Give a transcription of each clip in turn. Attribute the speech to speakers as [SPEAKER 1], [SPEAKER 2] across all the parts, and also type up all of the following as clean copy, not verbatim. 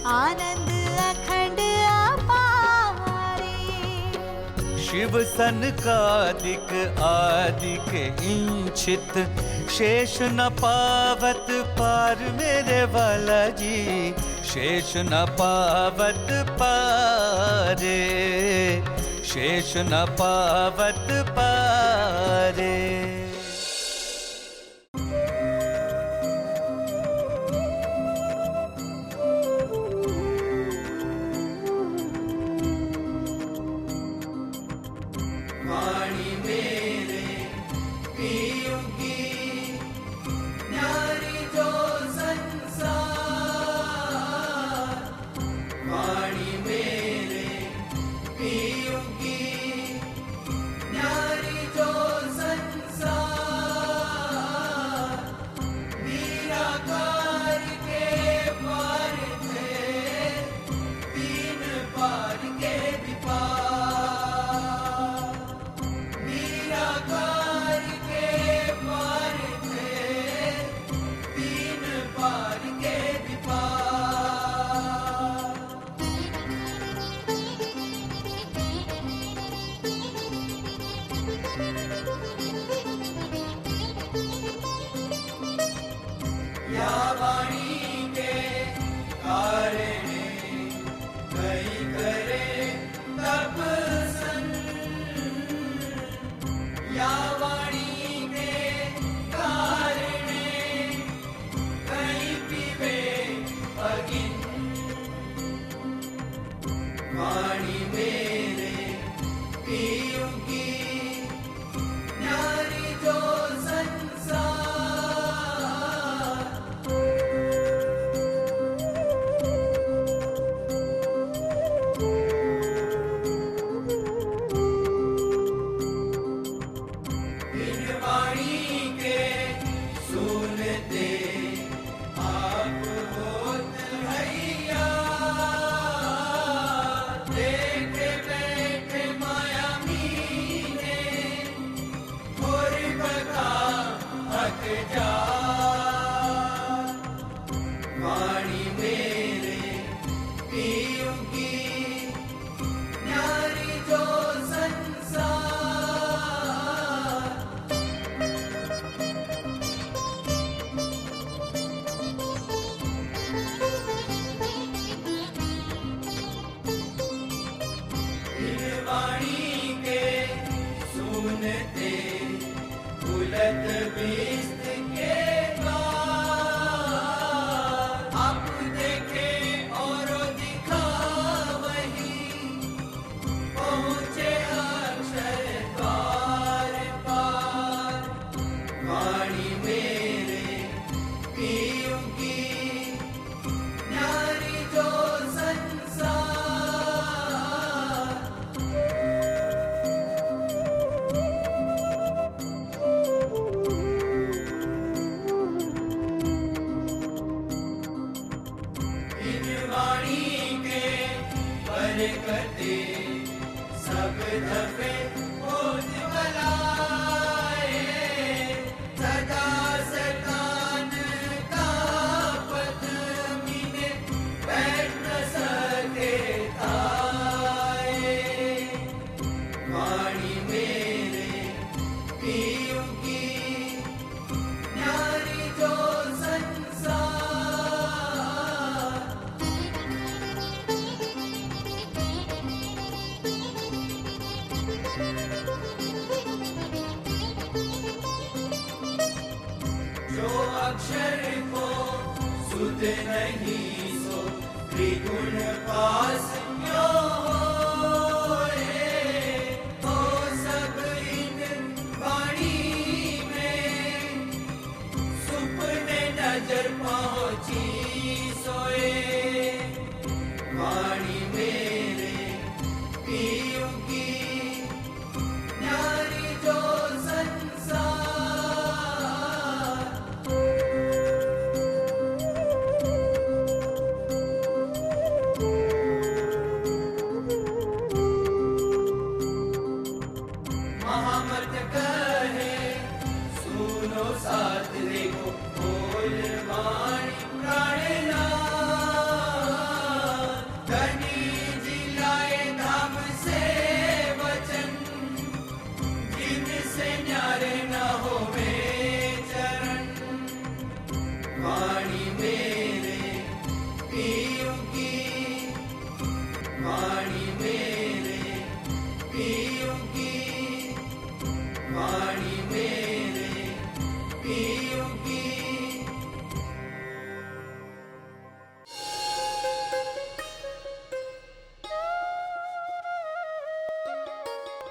[SPEAKER 1] आनंद अखंड अपारे।
[SPEAKER 2] शिव सनकादिक आदिक इंचित, शेष न पावत पार मेरे वाला जी, शेष न पावत पारे, शेष न पावत पारे।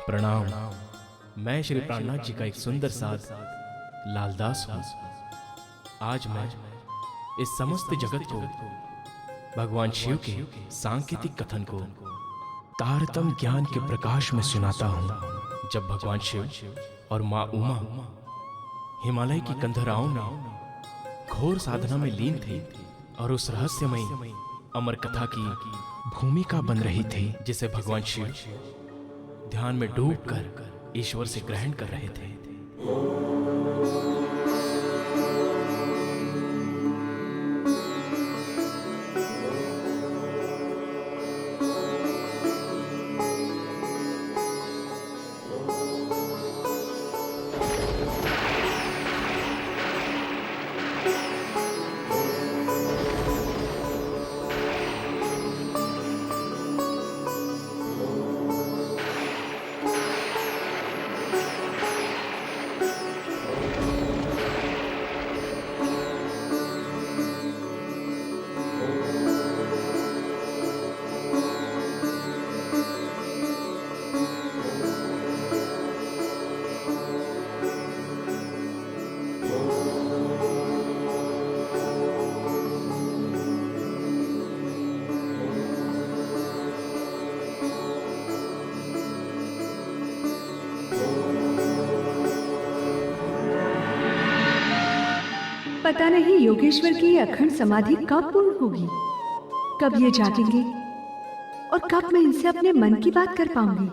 [SPEAKER 3] प्रणाम। मैं श्री प्राणनाथ जी का एक सुंदर साथ लालदास हूँ। आज मैं इस समस्त जगत को भगवान शिव के सांकेतिक कथन को तारतम्य ज्ञान के प्रकाश में सुनाता हूँ। जब भगवान शिव और माँ उमा हिमालय की कंधराओं में घोर साधना में लीन थे और उस रहस्यमयी अमर कथा की भूमिका बन रही थी, जिसे भगवान शिव ध्यान में डूबकर ईश्वर से ग्रहण कर रहे थे।
[SPEAKER 4] पता नहीं योगेश्वर की ये अखंड समाधि कब पूर्ण होगी, कब ये जागेंगे और कब मैं इनसे अपने मन की बात कर पाऊंगी।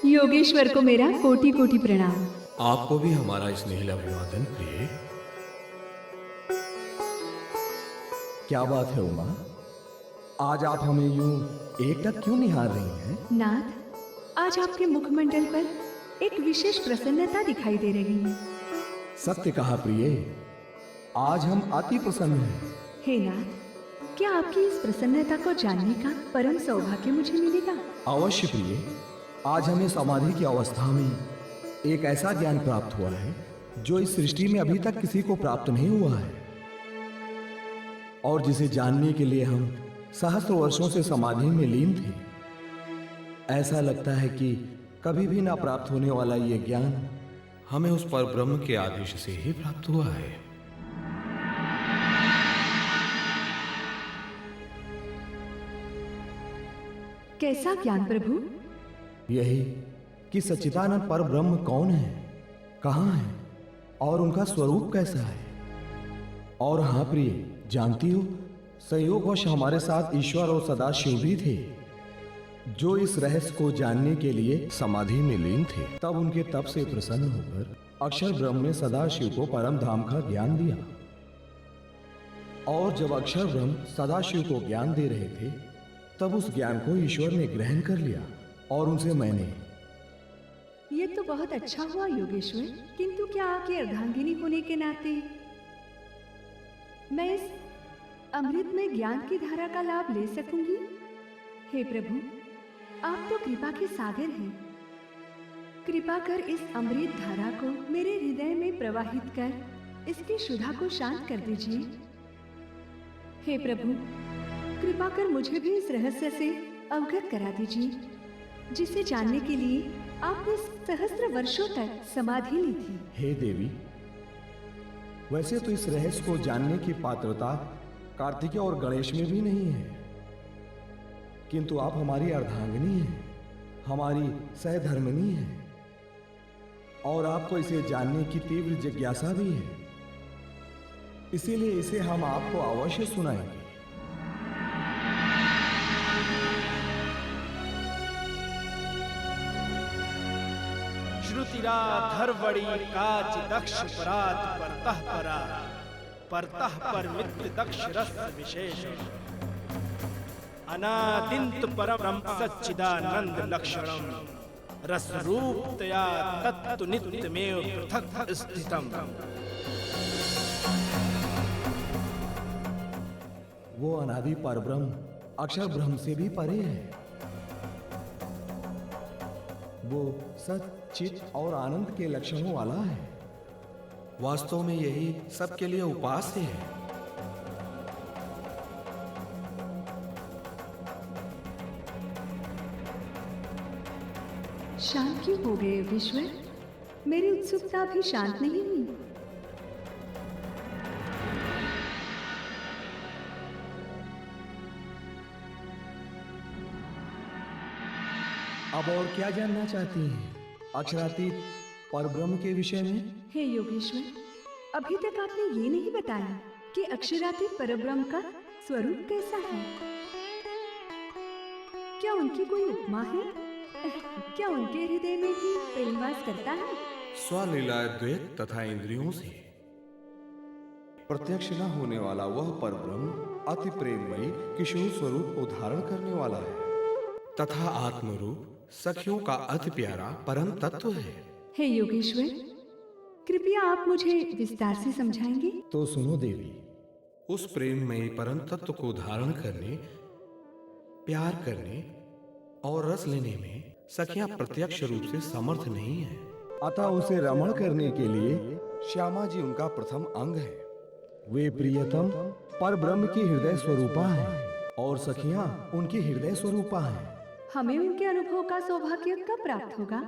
[SPEAKER 4] योगेश्वर को मेरा कोटि कोटि प्रणाम।
[SPEAKER 5] आपको भी हमारा स्नेहिल अभिवादन प्रिय। क्या बात है उमा, आज आप हमें यूं एकटक क्यों निहार रही हैं?
[SPEAKER 4] नाथ, आज आपके मुखमंडल पर एक विशेष प्रसन्नता दिखाई दे रही है।
[SPEAKER 5] सत्य कहा प्रिय, आज हम अति प्रसन्न हैं।
[SPEAKER 4] हे नाथ, क्या आपकी इस प्रसन्नता को जानने का परम सौभाग्य मुझे मिलेगा?
[SPEAKER 5] अवश्य प्रिय, आज हमें समाधि की अवस्था में एक ऐसा ज्ञान प्राप्त हुआ है जो इस सृष्टि में अभी तक किसी को प्राप्त नहीं हुआ है, और जिसे जानने के लिए हम सहस्त्र वर्षों से समाधि में लीन थे। ऐसा लगता है कि कभी भी ना प्राप्त होने वाला ये ज्ञान हमें उस पर ब्रह्म के आदेश से ही प्राप्त हुआ है।
[SPEAKER 4] कैसा ज्ञान प्रभु?
[SPEAKER 5] यही कि सच्चिदानंद पर ब्रह्म कौन है, कहाँ है और उनका स्वरूप कैसा है। और हाँ प्रिय, जानती हो, संयोगवश हमारे साथ ईश्वर और सदाशिव भी थे, जो इस रहस्य को जानने के लिए समाधि में लीन थे। तब उनके तप से प्रसन्न होकर अक्षर ब्रह्म ने सदाशिव को परम धाम का ज्ञान दिया। और जब अक्षर ब्रह्म सदाशिव को ज्ञान दे रहे थे, तब उस ज्ञान को ईश्वर ने ग्रहण कर लिया और उनसे मैंने।
[SPEAKER 4] ये तो बहुत अच्छा हुआ योगेश्वर, किंतु क्या आपकी अर्धांगिनी होने के नाते मैं इस अमृत में ज्ञान की धारा का लाभ ले सकूंगी? हे प्रभु, आप तो कृपा के सागर हैं। कृपा कर इस अमृत धारा को मेरे हृदय में प्रवाहित कर इसकी क्षुधा को शांत कर दीजिए। हे प्रभु, कृपा कर मुझे भी इस रहस्य से अवगत करा दीजिए, जिसे जानने के लिए आपने सहस्त्र वर्षों तक समाधि ली थी।
[SPEAKER 5] हे देवी, वैसे तो इस रहस्य को जानने की पात्रता कार्तिकेय और गणेश में भी नहीं है, किंतु आप हमारी अर्धांगिनी हैं, हमारी सहधर्मिणी हैं, और आपको इसे जानने की तीव्र जिज्ञासा भी है। इसीलिए इसे हम आपको अवश्य सुनाएंगे।
[SPEAKER 6] श्रुतिराधर्वणि काच दक्ष परात परतः परा परतः पर मित्र दक्ष रस विशेष अनादिंत परम सच्चिदानंद लक्षणम रस रूपतया तत्तु नित्यमेव पृथक स्थितम।
[SPEAKER 5] वो अनादि परब्रह्म अक्षर ब्रह्म से भी परे है। वो सच, चित और आनंद के लक्षणों वाला है। वास्तव में यही सबके लिए उपास्य है।
[SPEAKER 4] शांत क्यों हो गए योगेश्वर? मेरी उत्सुकता भी शांत नहीं हुई।
[SPEAKER 5] अब और क्या जानना चाहती हैं अक्षरातीत परब्रह्म के विषय में?
[SPEAKER 4] हे योगेश्वर, अभी तक आपने ये नहीं बताया कि अक्षरातीत परब्रह्म का स्वरूप कैसा है। क्या उनकी कोई उपमा है? क्या उनके हृदय में भी प्रेमवास करता है?
[SPEAKER 5] स्वलीला द्वैत तथा इंद्रियों से प्रत्यक्ष न होने वाला वह परब्रह्म अति प्रेममयी किशोर स्वरूप को धारण करने वाला है तथा आत्मरूप सखियों का अति प्यारा परम तत्व है।
[SPEAKER 4] हे योगेश्वर, कृपया आप मुझे विस्तार से समझाएंगे?
[SPEAKER 5] तो सुनो देवी, उस प्रेममयी परम तत्व को धारण करने, प्यार करने और रस लेने में सखियां प्रत्यक्ष रूप से समर्थ नहीं है। अतः उसे रमण करने के लिए श्यामा जी उनका प्रथम अंग है। वे प्रियतम परब्रह्म की हृदय स्वरूपा है और सखियां उनकी हृदय स्वरूपा है।
[SPEAKER 4] हमें उनके अनुभव का सौभाग्य कब प्राप्त होगा?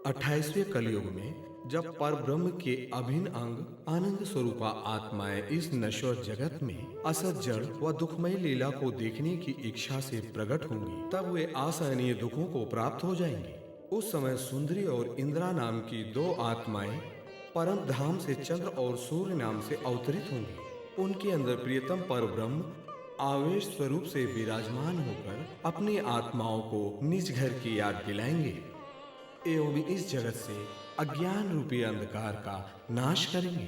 [SPEAKER 5] 28वें कलयुग में, जब परब्रह्म के अभिन्न अंग आनंद स्वरूपा आत्माएं इस नश्वर जगत में असत जड़ व दुखमयी लीला को देखने की इच्छा से प्रकट होंगी, तब वे असहनीय दुखों को प्राप्त हो जाएंगे। उस समय सुंदरी और इंद्रा नाम की दो आत्माएं परम धाम से चंद्र और सूर्य नाम से अवतरित होंगी। उनके अंदर प्रियतम परब्रह्म आवेश स्वरूप से विराजमान होकर अपनी आत्माओं को निज घर की याद दिलाएंगे एवं इस जगत से अज्ञान रूपी अंधकार का नाश करेंगे।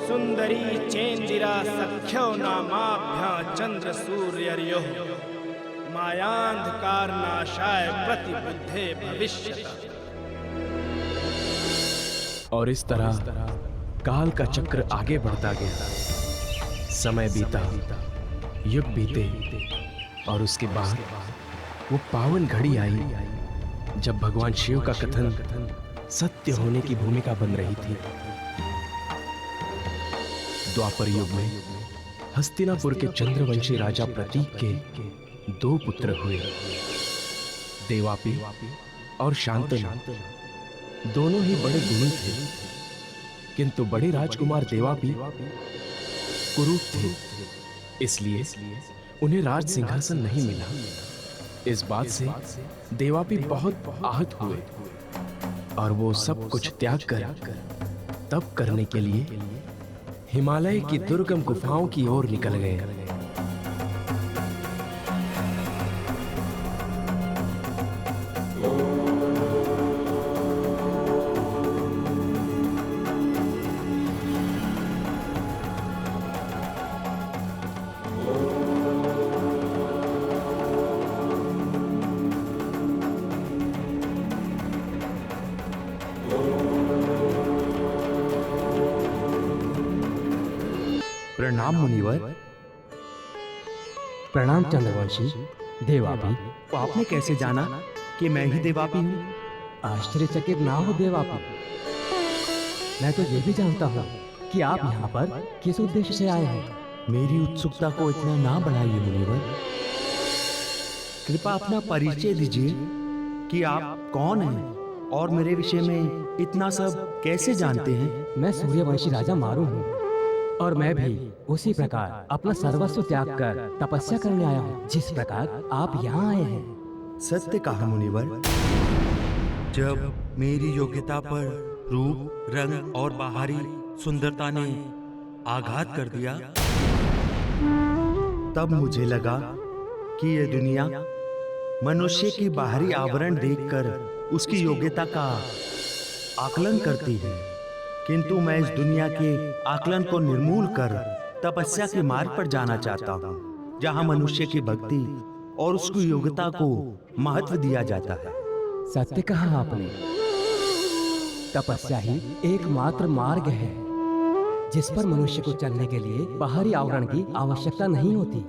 [SPEAKER 6] सुंदरी चेंदिरा सख्यो नामाभ्या चंद्र सूर्यर्यो मायांधकार नाशाय प्रतिबुद्धे भविष्य।
[SPEAKER 3] और इस तरह काल का चक्र आगे बढ़ता गया। समय बीता, युग बीते और उसके बाद वो पावन घड़ी आई जब भगवान शिव का कथन सत्य होने की भूमिका बन रही थी। द्वापर युग में हस्तिनापुर के चंद्रवंशी राजा प्रतीक के दो पुत्र हुए, देवापी और शांतनु। दोनों ही बड़े गुणी थे, किंतु बड़े राजकुमार देवापी कुरूप थे, इसलिए उन्हें राज सिंहासन नहीं मिला। इस बात से देवापी बहुत आहत हुए और वो सब कुछ त्याग कर तप करने के लिए हिमालय की दुर्गम गुफाओं की ओर निकल गए।
[SPEAKER 7] प्रणाम मुनिवर। प्रणाम चंद्रवंशी देवापी।
[SPEAKER 8] तो आपने कैसे जाना कि मैं ही देवापी हूँ?
[SPEAKER 7] आश्चर्यचकित ना हो देवापी, मैं तो ये भी जानता हूँ कि आप यहाँ पर किस उद्देश्य से आए हैं।
[SPEAKER 8] मेरी उत्सुकता को इतना ना बढ़ाइए मुनिवर, कृपा अपना परिचय दीजिए कि आप कौन हैं और मेरे विषय में इतना सब कैसे जानते हैं।
[SPEAKER 7] मैं सूर्यवंशी राजा मारू हूँ और मैं भी उसी प्रकार अपना सर्वस्व त्याग कर तपस्या करने आया हूँ जिस प्रकार आप यहाँ आए हैं।
[SPEAKER 8] सत्य कहा मुनिवर, जब मेरी योग्यता पर रूप, रंग और बाहरी सुंदरता ने आघात कर दिया, तब मुझे लगा कि ये दुनिया मनुष्य की बाहरी आवरण देखकर उसकी योग्यता का आकलन करती है, किंतु मैं इस दुनिया के आकलन को निर्मूल कर तपस्या के मार्ग पर जाना चाहता हूँ, जहाँ मनुष्य की भक्ति और उसकी योग्यता को महत्व दिया जाता है।
[SPEAKER 7] सत्य कहा आपने। तपस्या ही एकमात्र मार्ग है जिस पर मनुष्य को चलने के लिए बाहरी आवरण की आवश्यकता नहीं होती।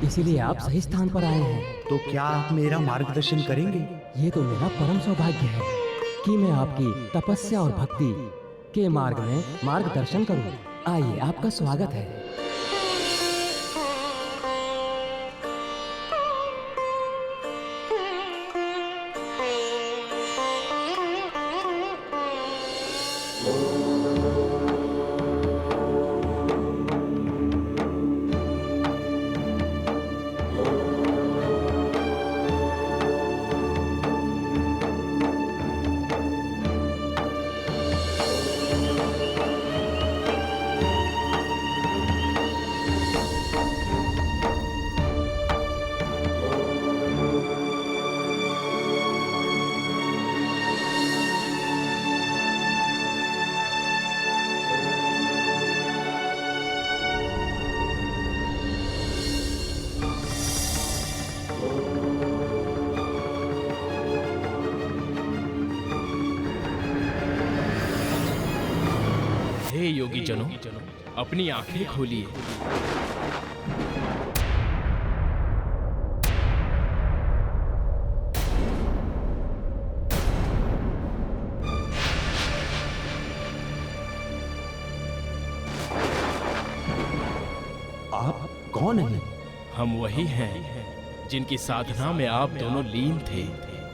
[SPEAKER 7] इसीलिए आप सही स्थान पर आए हैं।
[SPEAKER 8] तो क्या आप मेरा मार्गदर्शन करेंगे?
[SPEAKER 7] ये तो मेरा परम सौभाग्य है कि मैं आपकी तपस्या और भक्ति के मार्ग में मार्गदर्शन करूं। आइए, आपका स्वागत है।
[SPEAKER 3] हे योगी जनों, अपनी आंखें खोलिए।
[SPEAKER 8] आप कौन हैं?
[SPEAKER 3] हम वही हैं जिनकी साधना में आप दोनों लीन थे।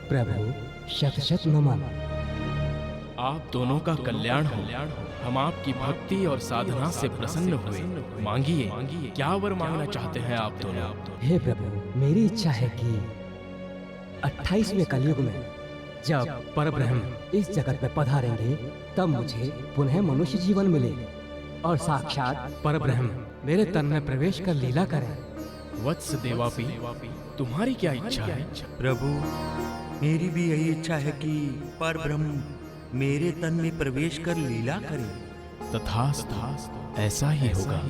[SPEAKER 7] प्रभु, शत शत नमन।
[SPEAKER 3] आप दोनों का कल्याण हो। हम आपकी भक्ति और साधना से प्रसन्न हुए। मांगिए, क्या वर मांगना चाहते हैं आप दोनों?
[SPEAKER 7] हे प्रभु, मेरी इच्छा है कि 28वें कलयुग में जब परब्रह्म इस जगत में पधारेंगे तब मुझे पुनः मनुष्य जीवन मिले और साक्षात परब्रह्म मेरे तन में प्रवेश कर लीला करें।
[SPEAKER 3] वत्स देवापी, तुम्हारी क्या इच्छा है?
[SPEAKER 8] प्रभु, मेरी भी यही इच्छा है कि परब्रह्म मेरे तन में प्रवेश कर लीला करे।
[SPEAKER 3] तथास्तु, ऐसा ही होगा।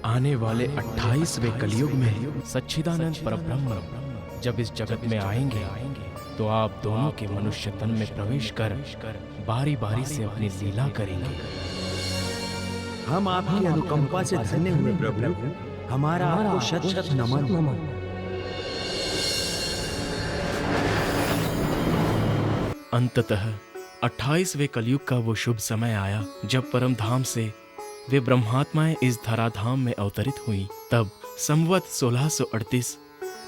[SPEAKER 3] आने वाले 28वें कलयुग में सच्चिदानंद परब्रह्म जब इस जगत में आएंगे तो आप दोनों के मनुष्य तन में प्रवेश कर बारी बारी से अपनी लीला करेंगे।
[SPEAKER 8] हम आपकी अनुकंपा से धन्य हुए प्रभु। हमारा आपको शत शत नमन।
[SPEAKER 3] अंततः 28वें कलयुग का वो शुभ समय आया जब परम धाम से वे ब्रह्मात्माएं इस धराधाम में अवतरित हुई। तब संवत 1638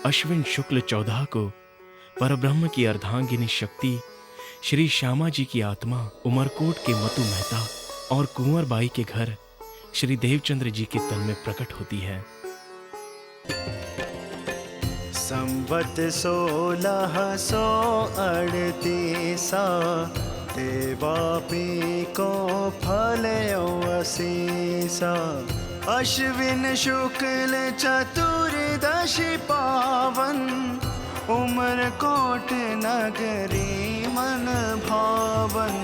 [SPEAKER 3] अश्विन शुक्ल 14 को परब्रह्म की अर्धांगिनी शक्ति श्री श्यामा जी की आत्मा उमरकोट के मतु मेहता और कुंवर बाई के घर श्री देवचंद्र जी के तन में प्रकट होती है।
[SPEAKER 2] संवत 1638 देवापी को फलयो असीसा। अश्विन शुक्ल चतुर्दशी पावन उमरकोट नगरी मन भावन।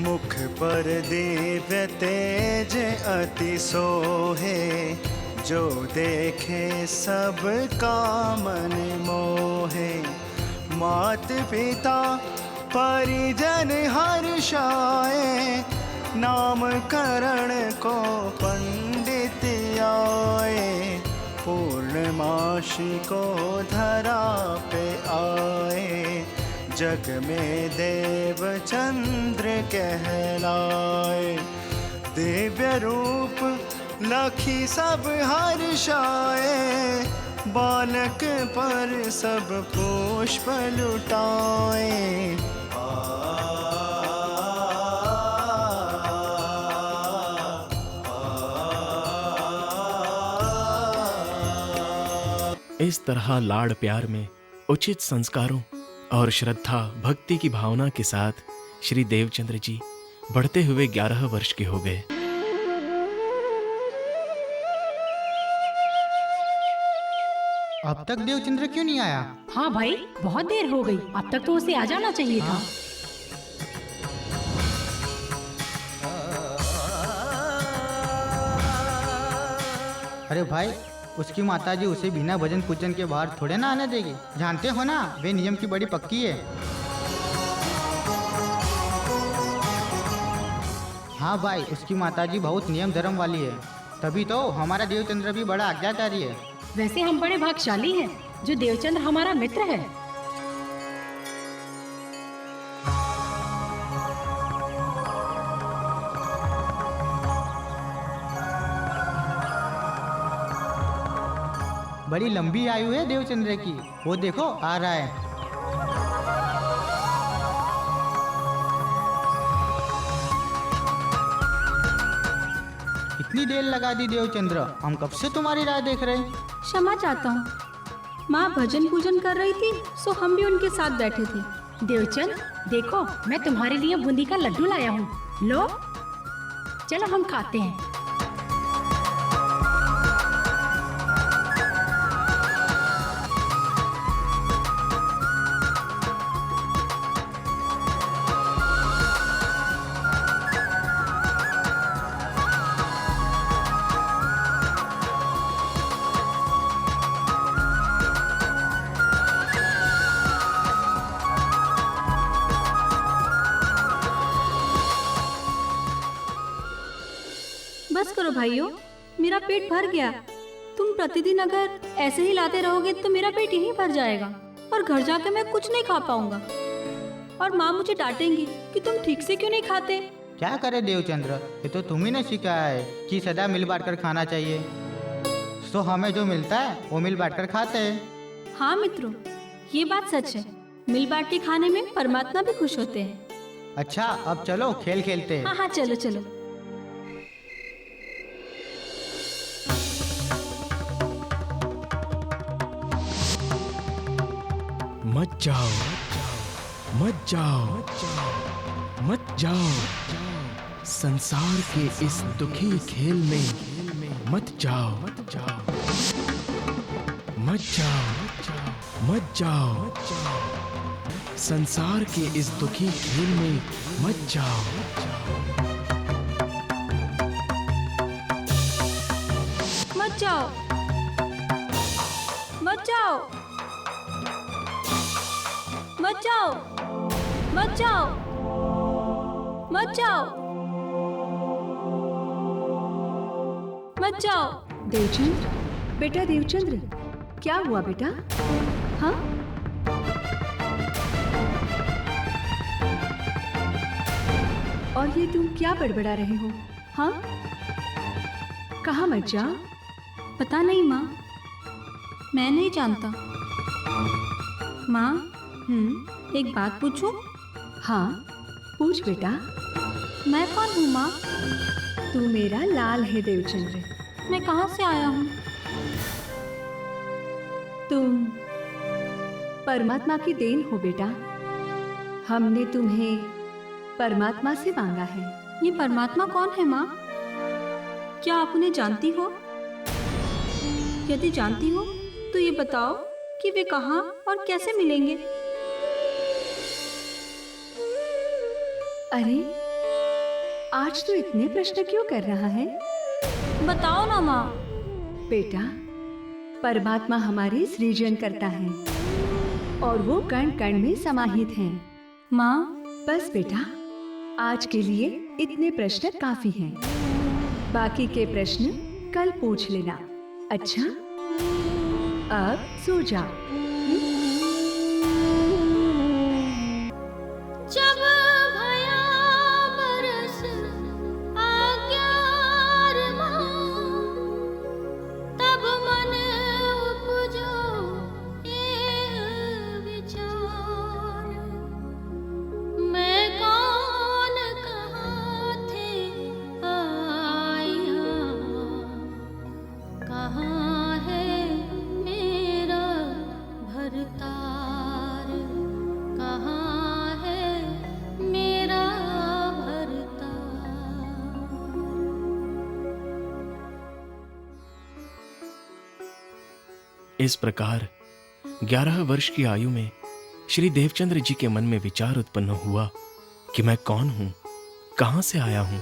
[SPEAKER 2] मुख पर दिव्य तेज अति सोहे, जो देखे सब कामन मोहे। मात पिता परिजन हर्षाए, नामकरण को पंडित आए। पूर्णमासी को धरा पे आए, जग में देव चंद्र कहलाए। दिव्य रूप लखी सब हर्षाए, बालक पर सब पुष्प लुटाए।
[SPEAKER 3] इस तरह लाड़ प्यार में उचित संस्कारों और श्रद्धा भक्ति की भावना के साथ श्री देवचंद्र जी बढ़ते हुए 11 वर्ष के हो गए।
[SPEAKER 9] अब तक देवचंद्र क्यों नहीं आया?
[SPEAKER 10] हाँ भाई, बहुत देर हो गई। अब तक तो उसे आ जाना चाहिए था। अरे भाई, उसकी माताजी उसे बिना भजन पूजन के बाहर थोड़े ना आने देगी। जानते हो ना, वे नियम की बड़ी पक्की है। हाँ भाई, उसकी माताजी बहुत नियम धर्म वाली है, तभी तो हमारा देवचंद्र भी बड़ा आज्ञाकारी है।
[SPEAKER 11] वैसे हम बड़े भाग्यशाली हैं जो देवचंद्र हमारा मित्र है।
[SPEAKER 10] बड़ी लंबी आयु है देवचंद्र की, वो देखो आ रहा है। इतनी देर लगा दी देवचंद्र, हम कब से तुम्हारी राह देख रहे हैं।
[SPEAKER 11] क्षमा चाहता हूँ, माँ भजन पूजन कर रही थी सो हम भी उनके साथ बैठे थे। देवचंद देखो, मैं तुम्हारे लिए बूंदी का लड्डू लाया हूँ, लो चलो हम खाते हैं। बस करो भाइयों, मेरा पेट भर गया। तुम प्रतिदिन अगर ऐसे ही लाते रहोगे तो मेरा पेट यहीं भर जाएगा और घर जाकर मैं कुछ नहीं खा पाऊंगा और माँ मुझे डांटेंगी कि तुम ठीक से क्यों नहीं खाते।
[SPEAKER 10] क्या करे देवचंद्र, ये तो तुम ही ने सिखाया है कि सदा मिल बांट कर खाना चाहिए। तो हमें जो मिलता है वो मिल बांट कर खाते हैं।
[SPEAKER 11] हाँ मित्रों, ये बात सच है, मिल बांट के खाने में परमात्मा भी खुश होते हैं।
[SPEAKER 10] अच्छा, अब चलो खेल खेलते हैं।
[SPEAKER 11] हाँ हाँ चलो चलो।
[SPEAKER 3] मत जाओ, मत जाओ, मत जाओ, संसार के इस दुखी खेल में मत जाओ, मत जाओ, मत जाओ, मत जाओ, संसार के इस दुखी खेल में मत जाओ।
[SPEAKER 11] मत जाओ, मत जाओ, मत जाओ, मत जाओ, मत जाओ, मत जाओ।
[SPEAKER 4] देवचंद्र, बेटा देवचंद्र, क्या हुआ बेटा? हाँ, और ये तुम क्या बड़बड़ा रहे हो? हाँ, कहाँ मत जा?
[SPEAKER 11] पता नहीं माँ, मैं नहीं जानता। माँ, एक बात पूछूं?
[SPEAKER 4] हाँ, पूछ बेटा।
[SPEAKER 11] मैं कौन हूँ माँ?
[SPEAKER 4] तू मेरा लाल है देवचंद्र।
[SPEAKER 11] मैं कहाँ से आया हूँ?
[SPEAKER 4] तुम परमात्मा की देन हो बेटा। हमने तुम्हें परमात्मा से मांगा है।
[SPEAKER 11] ये परमात्मा कौन है माँ? क्या आप उन्हें जानती हो? यदि जानती हो तो ये बताओ कि वे कहाँ और कैसे मिलेंगे?
[SPEAKER 4] अरे, आज तो इतने प्रश्न क्यों कर रहा है?
[SPEAKER 11] बताओ ना माँ।
[SPEAKER 4] बेटा, परमात्मा हमारे सृजन करता है और वो कण कण में समाहित हैं।
[SPEAKER 11] माँ,
[SPEAKER 4] बस बेटा, आज के लिए इतने प्रश्न काफी हैं। बाकी के प्रश्न कल पूछ लेना। अच्छा, अब सो जा।
[SPEAKER 1] जब भया बरस आज्ञार तब मन उपजो एह विचार, मैं कौन कहाँ थे आया, कहाँ है मेरा भरतार, कहाँ है मेरा भरतार।
[SPEAKER 3] इस प्रकार 11 वर्ष की आयु में श्री देवचंद्र जी के मन में विचार उत्पन्न हुआ कि मैं कौन हूं, कहां से आया हूं,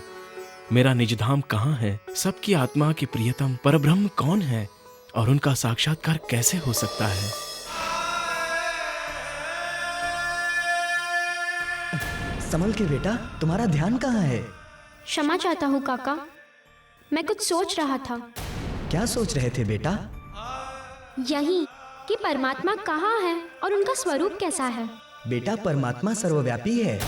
[SPEAKER 3] मेरा निजधाम कहाँ है, सबकी आत्मा के प्रियतम परब्रह्म कौन है और उनका साक्षात्कार कैसे हो सकता है।
[SPEAKER 12] समल के बेटा, तुम्हारा ध्यान कहाँ है?
[SPEAKER 13] क्षमा चाहता हूँ काका, मैं कुछ सोच रहा था।
[SPEAKER 12] क्या सोच रहे थे बेटा?
[SPEAKER 13] यही कि परमात्मा कहाँ है और उनका स्वरूप कैसा है।
[SPEAKER 12] बेटा, परमात्मा सर्वव्यापी है,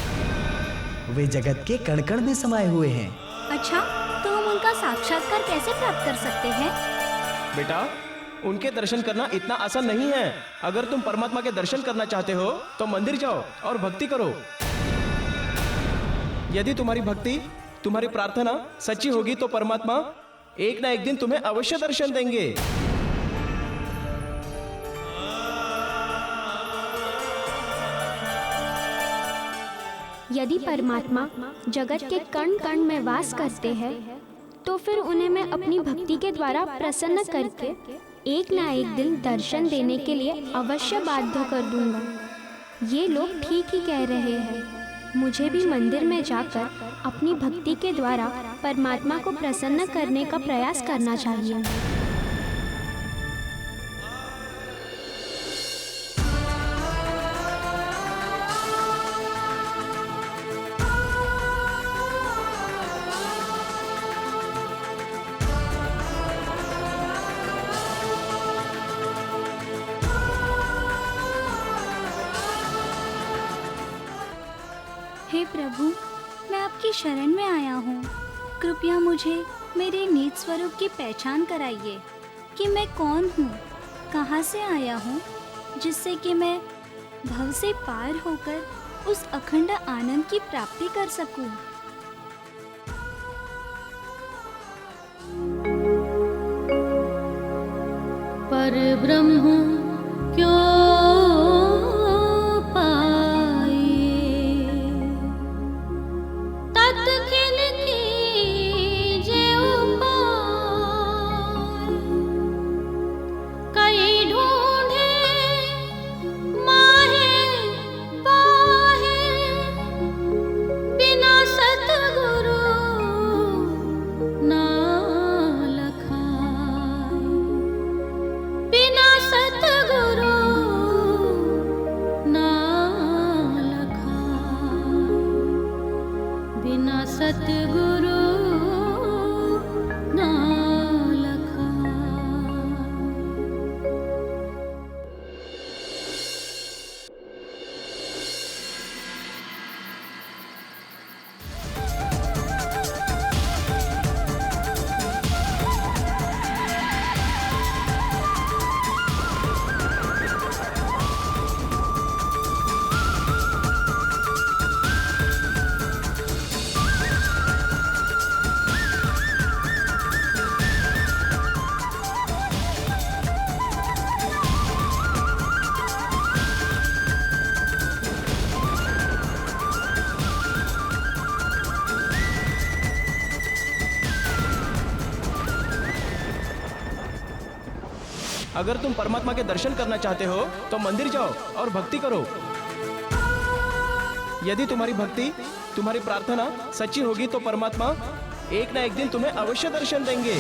[SPEAKER 12] वे जगत के कण कण में समाये हुए हैं।
[SPEAKER 11] अच्छा, तो हम उनका साक्षात्कार कैसे प्राप्त कर सकते हैं?
[SPEAKER 3] बेटा, उनके दर्शन करना इतना आसान नहीं है। अगर तुम परमात्मा के दर्शन करना चाहते हो तो मंदिर जाओ और भक्ति करो। यदि तुम्हारी भक्ति, तुम्हारी प्रार्थना सच्ची होगी तो परमात्मा एक ना एक दिन तुम्हें अवश्य दर्शन देंगे।
[SPEAKER 13] यदि परमात्मा जगत के कण कण में वास करते हैं तो फिर उन्हें मैं अपनी भक्ति के द्वारा प्रसन्न करके एक ना एक दिन दर्शन देने के लिए अवश्य बाध्य कर दूंगा। ये लोग ठीक ही कह रहे हैं। मुझे भी मंदिर में जाकर अपनी भक्ति के द्वारा परमात्मा को प्रसन्न करने का प्रयास करना चाहिए।
[SPEAKER 11] हे प्रभु, मैं आपकी शरण में आया हूँ। कृपया मुझे मेरे निज स्वरूप की पहचान कराइए कि मैं कौन हूँ, कहाँ से आया हूँ, जिससे कि मैं भव से पार होकर उस अखंड आनंद की प्राप्ति कर सकूँ।
[SPEAKER 1] परब्रह्म क्यों सतगुरु ना लखा।
[SPEAKER 3] अगर तुम परमात्मा के दर्शन करना चाहते हो तो मंदिर जाओ और भक्ति करो। यदि तुम्हारी भक्ति, तुम्हारी प्रार्थना सच्ची होगी तो परमात्मा एक ना एक दिन तुम्हें अवश्य दर्शन देंगे।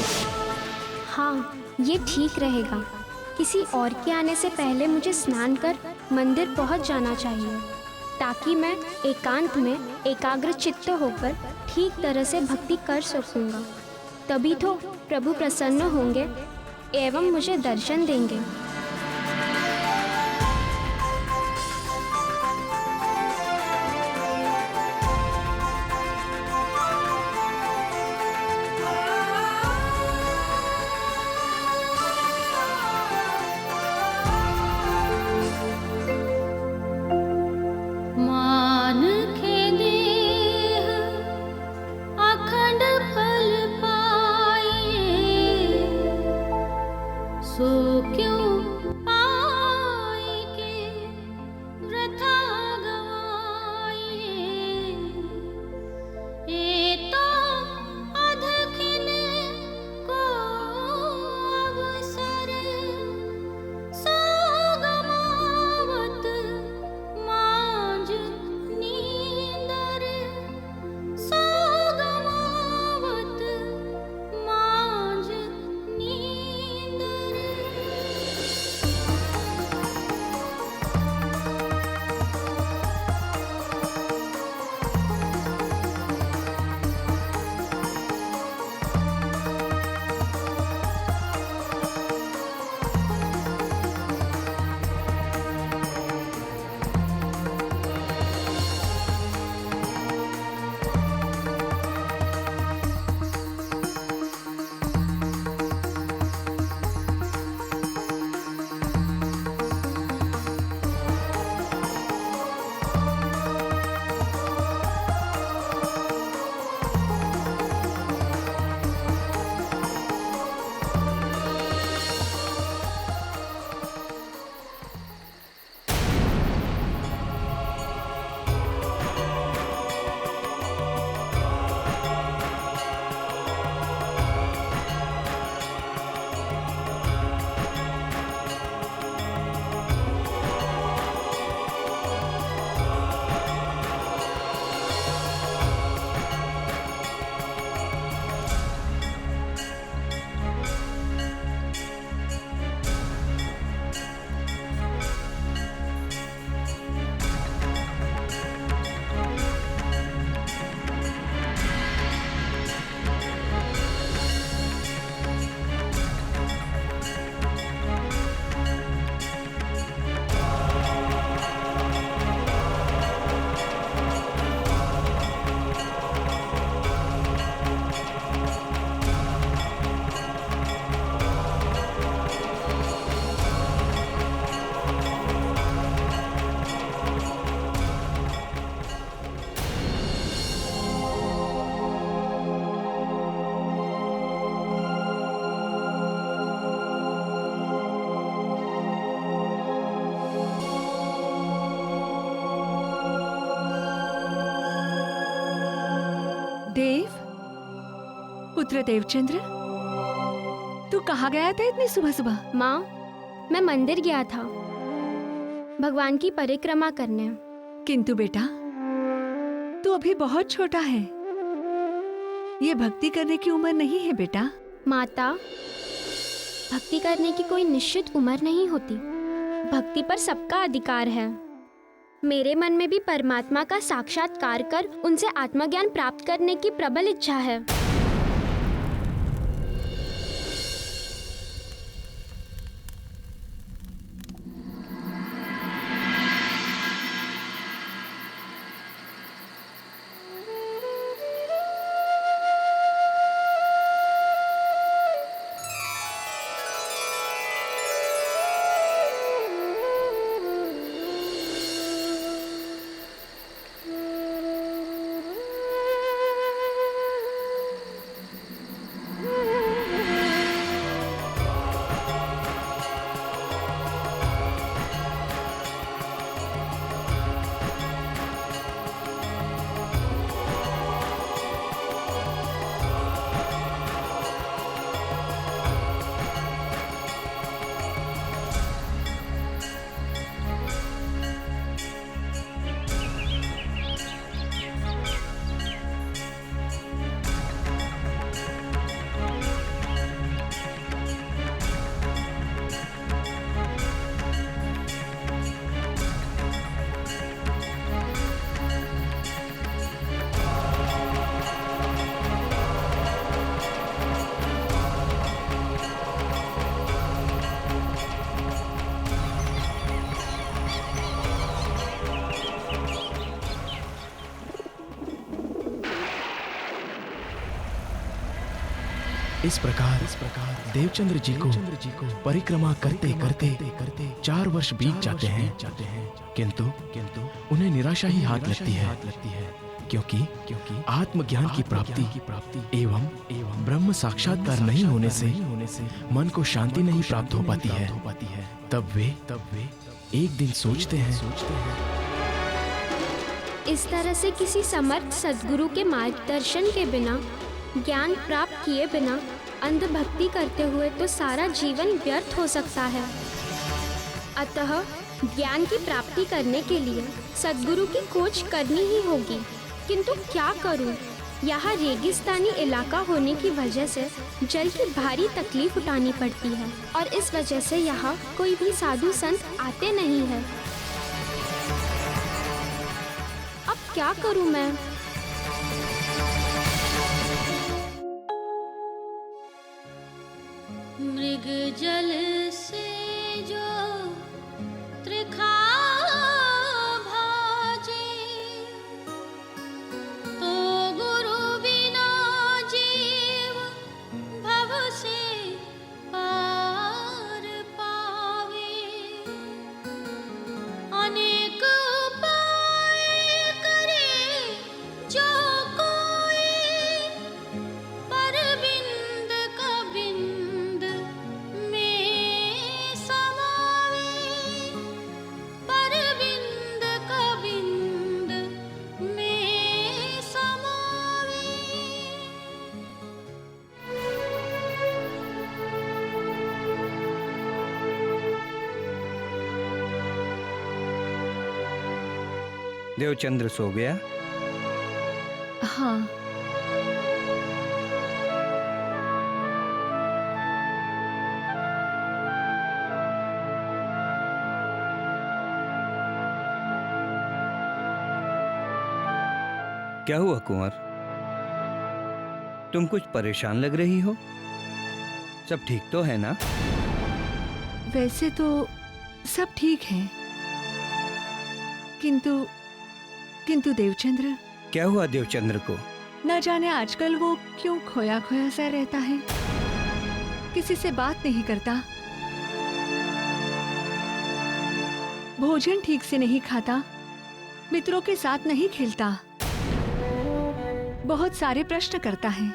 [SPEAKER 13] हाँ, ये ठीक रहेगा। किसी और के आने से पहले मुझे स्नान कर मंदिर पहुंच जाना चाहिए, ताकि मैं एकांत में एकाग्र चित्त होकर ठीक तरह से भक्ति कर सकूंगा। तभी तो प्रभु प्रसन्न होंगे एवं मुझे दर्शन देंगे।
[SPEAKER 1] मान के देह अखंड फल पाए, सो क्यों
[SPEAKER 4] देव, पुत्र देवचंद्र, तू कहाँ गया था इतनी सुबह सुबह?
[SPEAKER 13] माँ, मैं मंदिर गया था भगवान की परिक्रमा करने।
[SPEAKER 4] किंतु बेटा, तू अभी बहुत छोटा है, ये भक्ति करने की उम्र नहीं है बेटा।
[SPEAKER 13] माता, भक्ति करने की कोई निश्चित उम्र नहीं होती। भक्ति पर सबका अधिकार है। मेरे मन में भी परमात्मा का साक्षात्कार कर उनसे आत्मज्ञान प्राप्त करने की प्रबल इच्छा है।
[SPEAKER 3] इस प्रकार देवचंद्र जी को परिक्रमा करते करते 4 वर्ष बीत जाते हैं, किंतु उन्हें निराशा ही हाथ लगती है, क्योंकि आत्मज्ञान की प्राप्ति एवं ब्रह्म साक्षात्कार नहीं होने से मन को शांति नहीं प्राप्त हो पाती है। तब वे एक दिन सोचते हैं,
[SPEAKER 13] इस तरह से किसी समर्थ सद्गुरु के मार्गदर्शन के बिना, ज्ञान प्राप्त किए बिना अंधभक्ति करते हुए तो सारा जीवन व्यर्थ हो सकता है। अतः ज्ञान की प्राप्ति करने के लिए सद्गुरु की खोज करनी ही होगी। किंतु क्या करूं? यहाँ रेगिस्तानी इलाका होने की वजह से जल की भारी तकलीफ उठानी पड़ती है और इस वजह से यहाँ कोई भी साधु संत आते नहीं है। अब क्या करूं मैं?
[SPEAKER 1] मृग जल से जो त्रिखा भाजे, तो गुरु बिना जीव भव से पार पावे। अनेक उपाय करे जो कोई, पर बिंद का बिंद में समावे। पर बिंद का बिंद में समावे।
[SPEAKER 14] देवचंद्र सो गया?
[SPEAKER 4] हाँ।
[SPEAKER 14] क्या हुआ कुंवर? तुम कुछ परेशान लग रही हो। सब ठीक तो है ना?
[SPEAKER 4] वैसे तो सब ठीक है, किंतु देवचंद्र।
[SPEAKER 14] क्या हुआ देवचंद्र को?
[SPEAKER 4] न जाने आजकल वो क्यों खोया खोया सा रहता है, किसी से बात नहीं करता, भोजन ठीक से नहीं खाता, मित्रों के साथ नहीं खेलता, बहुत सारे प्रश्न करता है,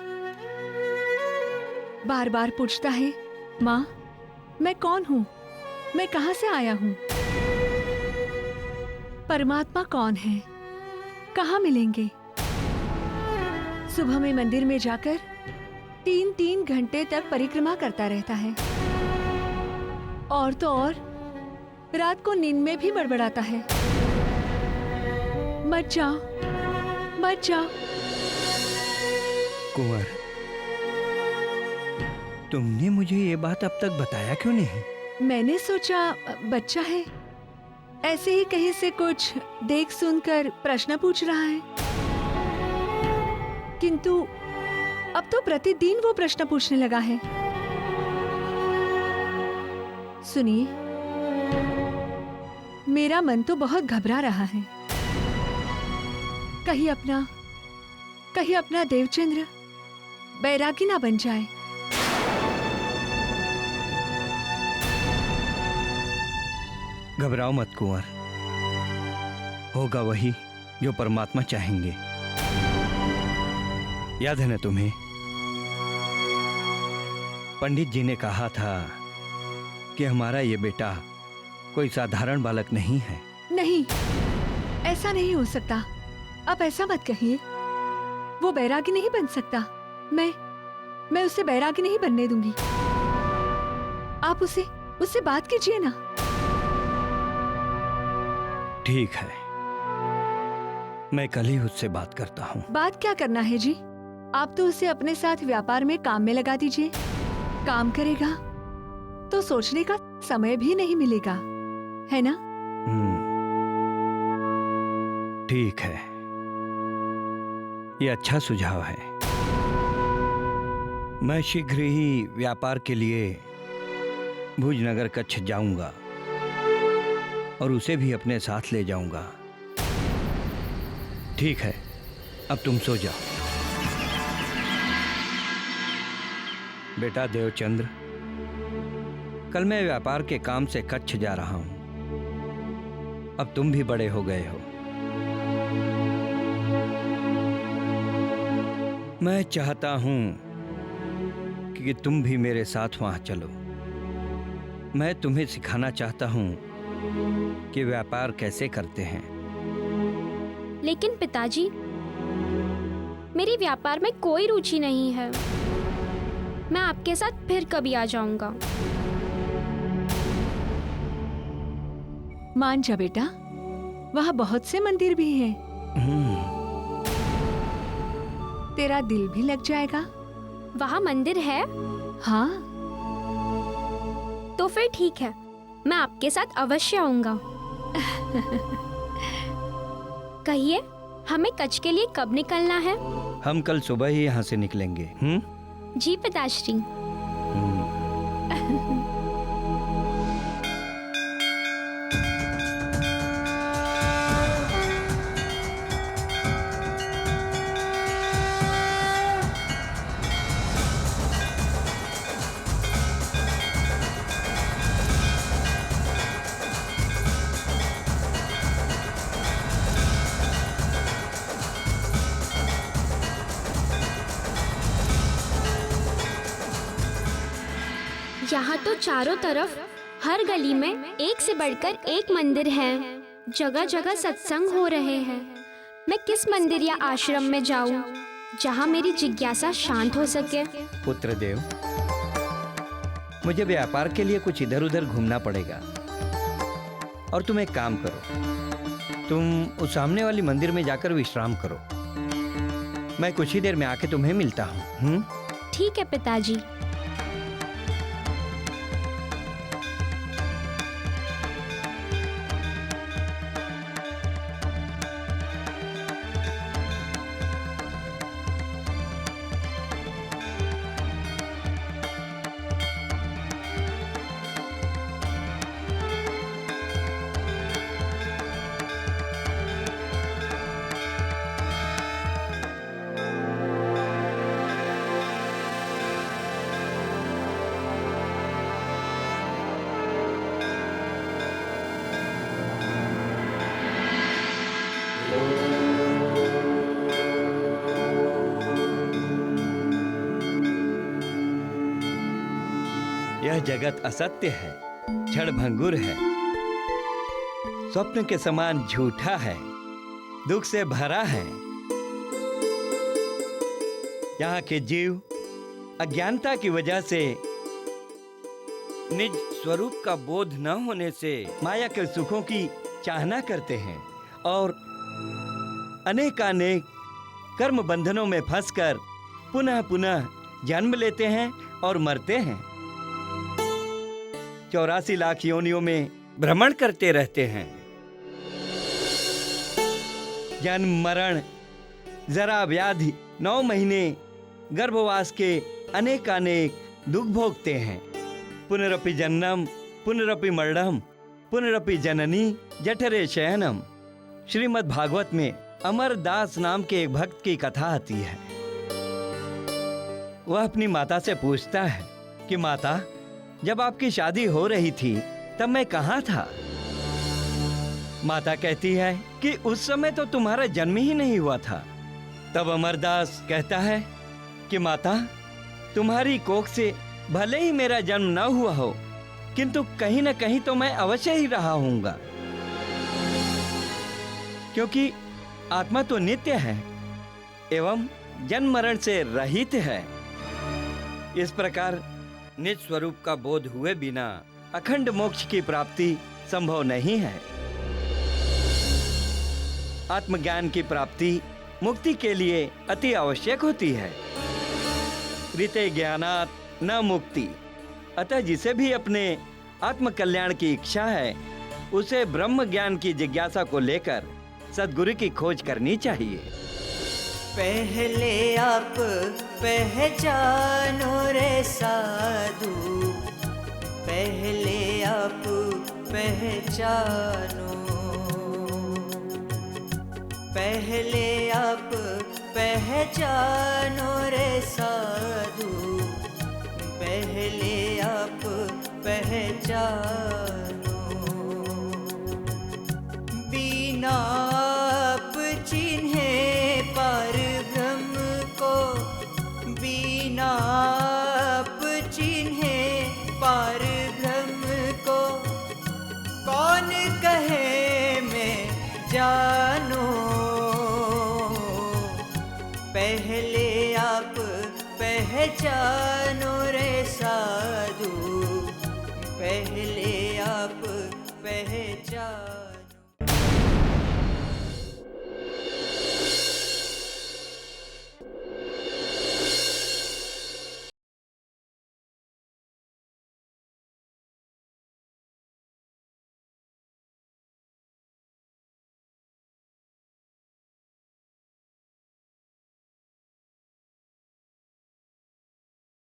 [SPEAKER 4] बार बार पूछता है, माँ मैं कौन हूँ, मैं कहाँ से आया हूँ, परमात्मा कौन है, कहाँ मिलेंगे। सुबह में मंदिर में जाकर 3-3 घंटे तक परिक्रमा करता रहता है, और तो और रात को नींद में भी बड़बड़ाता है, मत जाओ मत जाओ।
[SPEAKER 14] कुंवर, तुमने मुझे ये बात अब तक बताया क्यों नहीं?
[SPEAKER 4] मैंने सोचा बच्चा है, ऐसे ही कहीं से कुछ देख सुनकर प्रश्न पूछ रहा है, किंतु अब तो प्रतिदिन वो प्रश्न पूछने लगा है। सुनिए, मेरा मन तो बहुत घबरा रहा है। कहीं अपना देवचंद्र बैरागी ना बन जाए।
[SPEAKER 14] घबराओ मत कुंवर, होगा वही जो परमात्मा चाहेंगे। याद है ना तुम्हें, पंडित जी ने कहा था कि हमारा ये बेटा कोई साधारण बालक नहीं है।
[SPEAKER 4] नहीं, ऐसा नहीं हो सकता। आप ऐसा मत कहिए। वो बैरागी नहीं बन सकता। मैं उसे बैरागी नहीं बनने दूंगी। आप उससे बात कीजिए ना।
[SPEAKER 14] ठीक है, मैं कल ही उससे बात करता हूँ।
[SPEAKER 4] बात क्या करना है जी? आप तो उसे अपने साथ व्यापार में काम में लगा दीजिए। काम करेगा तो सोचने का समय भी नहीं मिलेगा, है ना?
[SPEAKER 14] ठीक है, ये अच्छा सुझाव है। मैं शीघ्र ही व्यापार के लिए भुजनगर कच्छ जाऊंगा और उसे भी अपने साथ ले जाऊंगा। ठीक है, अब तुम सो जाओ। बेटा देवचंद्र, कल मैं व्यापार के काम से कच्छ जा रहा हूं। अब तुम भी बड़े हो गए हो। मैं चाहता हूं कि तुम भी मेरे साथ वहां चलो। मैं तुम्हें सिखाना चाहता हूं कि व्यापार कैसे करते हैं।
[SPEAKER 13] लेकिन पिताजी, मेरी व्यापार में कोई रुचि नहीं है। मैं आपके साथ फिर कभी आ जाऊंगा।
[SPEAKER 4] मान जा बेटा, वहाँ बहुत से मंदिर भी हैं। तेरा दिल भी लग जाएगा।
[SPEAKER 13] वहाँ मंदिर है?
[SPEAKER 4] हाँ।
[SPEAKER 13] तो फिर ठीक है, मैं आपके साथ अवश्य आऊंगा। कहिए, हमें कच्छ के लिए कब निकलना है?
[SPEAKER 14] हम कल सुबह ही यहाँ से निकलेंगे।
[SPEAKER 13] जी पिताश्री। यहाँ तो चारों तरफ हर गली में एक से बढ़कर एक मंदिर है। जगह जगह सत्संग हो रहे हैं। मैं किस मंदिर या आश्रम में जाऊँ जहाँ मेरी जिज्ञासा शांत हो सके?
[SPEAKER 14] पुत्र देव, मुझे व्यापार के लिए कुछ इधर उधर घूमना पड़ेगा। और तुम एक काम करो, तुम उस सामने वाली मंदिर में जाकर विश्राम करो। मैं कुछ ही देर में आके तुम्हें मिलता हूँ।
[SPEAKER 13] ठीक है पिताजी।
[SPEAKER 14] यह जगत असत्य है, क्षणभंगुर है, स्वप्न के समान झूठा है, दुख से भरा है। यहाँ के जीव अज्ञानता की वजह से, निज स्वरूप का बोध न होने से माया के सुखों की चाहना करते हैं और अनेकानेक कर्म बंधनों में फंसकर पुनः पुनः जन्म लेते हैं और मरते हैं। 84 लाख योनियों में भ्रमण करते रहते हैं। जन्म मरण, जरा व्याधि, 9 महीने गर्भवास के अनेकानेक दुख भोगते हैं। पुनरपि जन्नम पुनरपि मरणम पुनरपि जननी जठरे शयनम। श्रीमद् भागवत में अमरदास नाम के एक भक्त की कथा आती है। वह अपनी माता से पूछता है कि माता, जब आपकी शादी हो रही थी तब मैं कहाँ था? माता कहती है कि उस समय तो तुम्हारा जन्म ही नहीं हुआ था। तब अमरदास कहता है कि माता, तुम्हारी कोख से भले ही मेरा जन्म न हुआ हो, किंतु कहीं न कहीं तो मैं अवश्य ही रहा हूंगा, क्योंकि आत्मा तो नित्य है एवं जन्म मरण से रहित है। इस प्रकार निज स्वरूप का बोध हुए बिना अखंड मोक्ष की प्राप्ति संभव नहीं है। आत्मज्ञान की प्राप्ति मुक्ति के लिए अति आवश्यक होती है। ऋते ज्ञानात् न मुक्ति। अतः जिसे भी अपने आत्म कल्याण की इच्छा है, उसे ब्रह्म ज्ञान की जिज्ञासा को लेकर सद्गुरु की खोज करनी चाहिए।
[SPEAKER 15] पहले आप पहचानो रे साधु, पहले आप पहचानो, पहले आप पहचानो रे साधु, पहले आप पहचानो। बिना आप चिन्हे पर ब्रह्म को, बिना आप चिन्हे पर ब्रह्म को, कौन कहे मैं जानो। पहले आप पहचानो